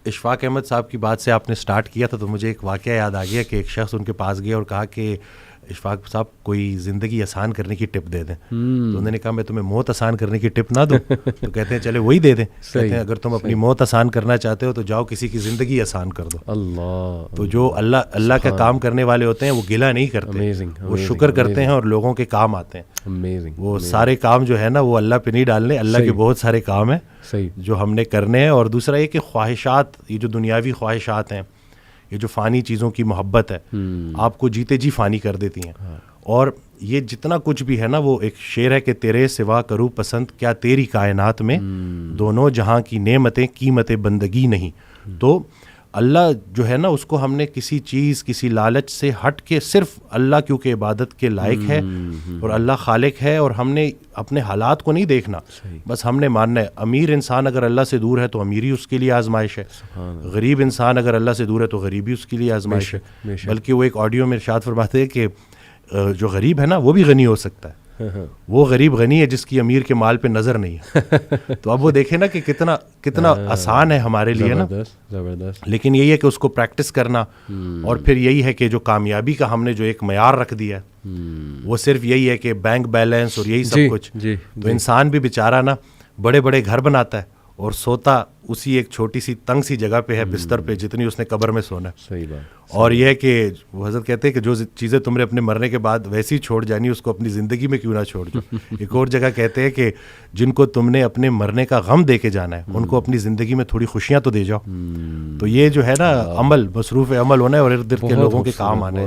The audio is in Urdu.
اشفاق احمد صاحب کی بات سے آپ نے سٹارٹ کیا تھا تو مجھے ایک واقعہ یاد آ گیا کہ ایک شخص ان کے پاس گیا اور کہا کہ اشفاق صاحب کوئی زندگی آسان کرنے کی ٹپ دے دیں. تو انہوں نے کہا میں تمہیں موت آسان کرنے کی ٹپ نہ دوں. تو کہتے ہیں چلے وہی دے دیں. کہتے ہیں اگر تم اپنی موت آسان کرنا چاہتے ہو تو جاؤ کسی کی زندگی آسان کر دو. اللہ. تو جو اللہ کا کام کرنے والے ہوتے ہیں وہ گلہ نہیں کرتے, وہ شکر کرتے ہیں اور لوگوں کے کام آتے ہیں. وہ سارے کام جو ہے نا وہ اللہ پہ نہیں ڈالنے, اللہ کے بہت سارے کام ہیں جو ہم نے کرنے ہیں. اور دوسرا یہ کہ خواہشات, یہ جو دنیاوی خواہشات ہیں, یہ جو فانی چیزوں کی محبت ہے, آپ کو جیتے جی فانی کر دیتی ہیں. اور یہ جتنا کچھ بھی ہے نا, وہ ایک شعر ہے کہ تیرے سوا کروں پسند کیا تیری کائنات میں, دونوں جہاں کی نعمتیں قیمت بندگی نہیں. تو اللہ جو ہے نا اس کو ہم نے کسی چیز, کسی لالچ سے ہٹ کے صرف اللہ کیونکہ عبادت کے لائق ہے اور اللہ خالق ہے, اور ہم نے اپنے حالات کو نہیں دیکھنا, بس ہم نے ماننا ہے. امیر انسان اگر اللہ سے دور ہے تو امیری اس کے لیے آزمائش ہے, غریب انسان اگر اللہ سے دور ہے تو غریبی اس کے لیے آزمائش ہے. بلکہ وہ ایک آڈیو میں ارشاد فرماتے ہیں کہ جو غریب ہے نا وہ بھی غنی ہو سکتا ہے. وہ غریب غنی ہے جس کی امیر کے مال پہ نظر نہیں ہے. تو اب وہ دیکھیں نا کہ کتنا آسان ہے ہمارے لیے نا, لیکن یہی ہے کہ اس کو پریکٹس کرنا. اور پھر یہی ہے کہ جو کامیابی کا ہم نے جو ایک معیار رکھ دیا ہے وہ صرف یہی ہے کہ بینک بیلنس اور یہی سب کچھ. تو انسان بھی بیچارہ نا بڑے بڑے گھر بناتا ہے اور سوتا اسی ایک چھوٹی سی تنگ سی جگہ پہ ہے, بستر پہ, جتنی اس نے قبر میں سونا ہے. صحیح بات. اور یہ ہے کہ وہ حضرت کہتے ہیں کہ جو چیزیں تم نے اپنے مرنے کے بعد ویسی چھوڑ جانی اس کو اپنی زندگی میں کیوں نہ چھوڑ جو. ایک اور جگہ کہتے ہیں کہ جن کو تم نے اپنے مرنے کا غم دے کے جانا ہے ان کو اپنی زندگی میں تھوڑی خوشیاں تو دے جاؤ. تو یہ جو ہے نا عمل, مصروف عمل ہونا ہے اور ارد گرد کے لوگوں کے کام آنا ہے.